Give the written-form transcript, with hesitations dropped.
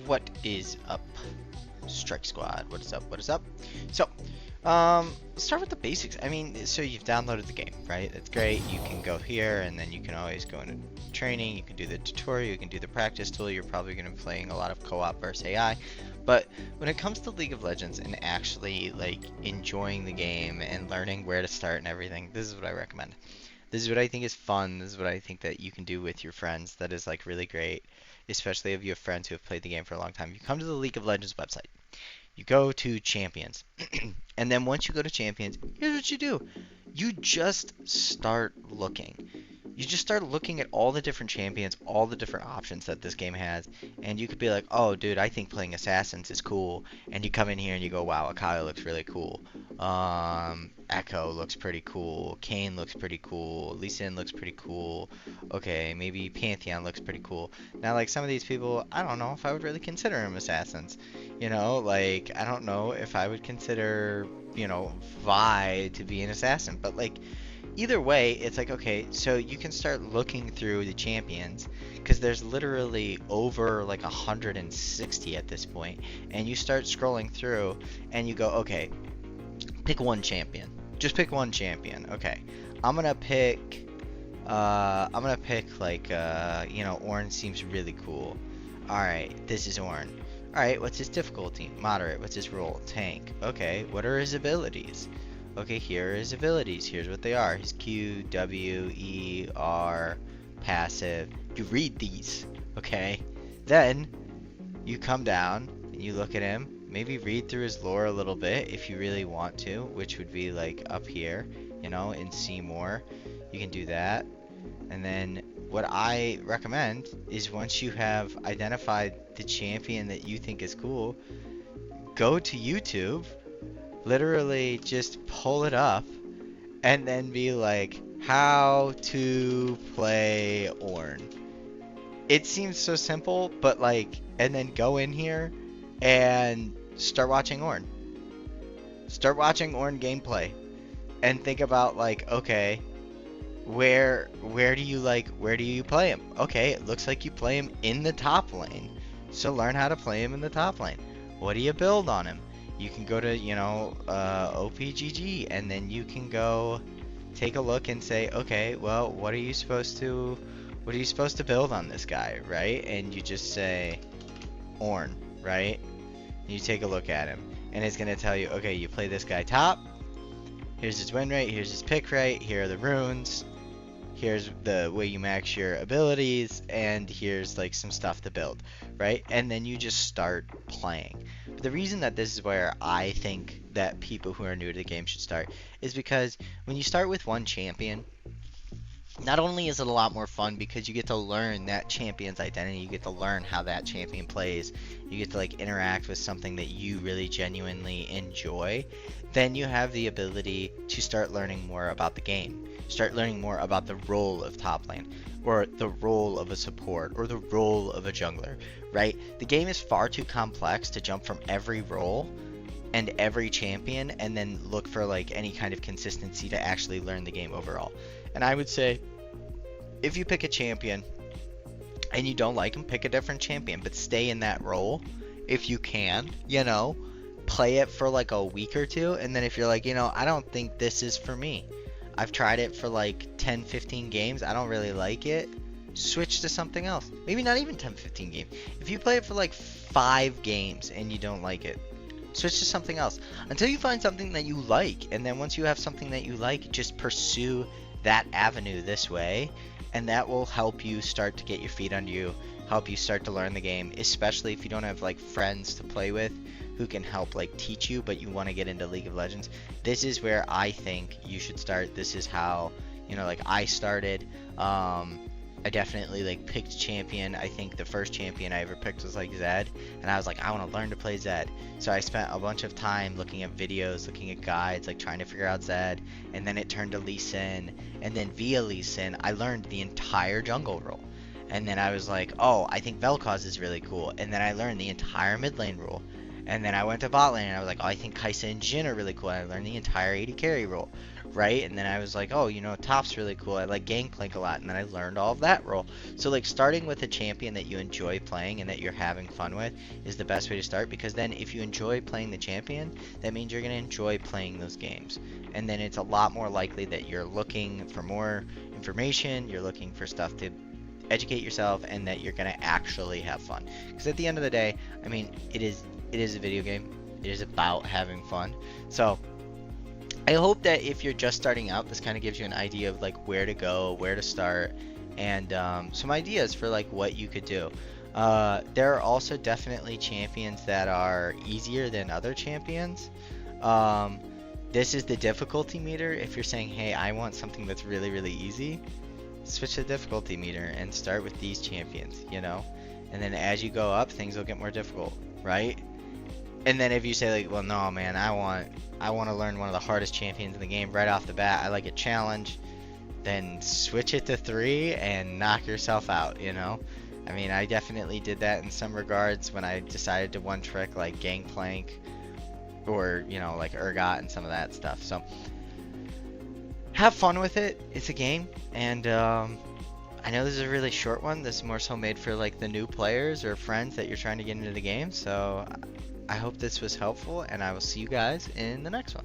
What is up, Strike Squad? What is up? What is up? So, let's start with the basics. I mean, so you've downloaded the game, right? That's great. You can go here, and then you can always go into training. You can do the tutorial. You can do the practice tool. You're probably going to be playing a lot of co-op versus AI. But when it comes to League of Legends and actually like enjoying the game and learning where to start and everything, this is what I recommend. This is what I think is fun. This is what I think that you can do with your friends that is like really great, especially if you have friends who have played the game for a long time. You come to the League of Legends website. You go to Champions. And then once you go to Champions, here's what you do. You just start looking. You just start looking at all the different champions, all the different options that this game has, and you could be like, oh, dude, I think playing Assassins is cool. And you come in here and you go, wow, Akali looks really cool. Echo looks pretty cool. Kayn looks pretty cool. Lee Sin looks pretty cool. Okay, maybe Pantheon looks pretty cool. Now, like some of these people, I don't know if I would really consider them assassins. Like I don't know if I would consider, Vi to be an assassin. But like either way, it's like okay, so you can start looking through the champions because there's literally over like 160 at this point, and you start scrolling through and you go, okay, pick one champion. Just pick one champion. Okay. I'm gonna pick like Ornn seems really cool. Alright, this is Ornn. Alright, what's his difficulty? Moderate. What's his role? Tank. Okay, what are his abilities? Okay, here are his abilities. Here's what they are. His Q, W, E, R, passive. You read these, okay? Then you come down and you look at him. Maybe read through his lore a little bit if you really want to, which would be like up here, in See More. You can do that. And then what I recommend is once you have identified the champion that you think is cool, go to YouTube, literally just pull it up, and then be like, how to play Ornn. It seems so simple, but like, and then go in here and start watching Ornn. Start watching Ornn gameplay and think about like, okay, where do you play him? Okay, it looks like you play him in the top lane. So learn how to play him in the top lane. What do you build on him? You can go to, OPGG, and then you can go take a look and say, okay, well, what are you supposed to build on this guy, right? And you just say Ornn, right? You take a look at him, and it's gonna tell you, okay, you play this guy top. Here's his win rate. Here's his pick rate. Here are the runes. Here's the way you max your abilities, and here's like some stuff to build, right? And then you just start playing. But the reason that this is where I think that people who are new to the game should start is because when you start with one champion, not only is it a lot more fun because you get to learn that champion's identity, you get to learn how that champion plays, you get to like interact with something that you really genuinely enjoy, then you have the ability to start learning more about the game. Start learning more about the role of top lane, or the role of a support, or the role of a jungler, right? The game is far too complex to jump from every role and every champion and then look for like any kind of consistency to actually learn the game overall. And I would say if you pick a champion and you don't like him, pick a different champion, but stay in that role if you can, play it for like a week or two, and then if you're like, I don't think this is for me. I've tried it for like 10, 15 games. I don't really like it. Switch to something else. Maybe not even 10, 15 games. If you play it for like 5 games and you don't like it, switch to something else until you find something that you like. And then once you have something that you like, just pursue that avenue this way, and that will help you start to get your feet under you, help you start to learn the game, especially if you don't have like friends to play with who can help like teach you, but you want to get into League of Legends. This is where I think you should start. This is how, like I started. I definitely like picked champion. I think the first champion I ever picked was like Zed, and I was like, I want to learn to play Zed. So I spent a bunch of time looking at videos, looking at guides, like trying to figure out Zed, and then it turned to Lee Sin, and then via Lee Sin, I learned the entire jungle role. And then I was like, oh, I think Vel'Koz is really cool, and then I learned the entire mid lane role. And then I went to bot lane and I was like, oh, I think Kai'Sa and Jhin are really cool. And I learned the entire AD carry role, right? And then I was like, oh, you know, top's really cool. I like Gangplank a lot, and then I learned all of that role. So like starting with a champion that you enjoy playing and that you're having fun with is the best way to start, because then if you enjoy playing the champion, that means you're going to enjoy playing those games. And then it's a lot more likely that you're looking for more information, you're looking for stuff to educate yourself, and that you're going to actually have fun. Because at the end of the day, I mean, it is a video game. It is about having fun. So I hope that if you're just starting out, this kind of gives you an idea of like where to go, where to start, and some ideas for like what you could do. There are also definitely champions that are easier than other champions. This is the difficulty meter. If you're saying, hey, I want something that's really, really easy, switch the difficulty meter and start with these champions, you know? And then as you go up, things will get more difficult, right? And then if you say like, well, no, man, I want to learn one of the hardest champions in the game right off the bat, I like a challenge, then switch it to 3 and knock yourself out, you know? I mean, I definitely did that in some regards when I decided to one trick like Gangplank or, you know, like Urgot and some of that stuff. So have fun with it. It's a game, and I know this is a really short one. This is more so made for like the new players or friends that you're trying to get into the game. So I hope this was helpful, and I will see you guys in the next one.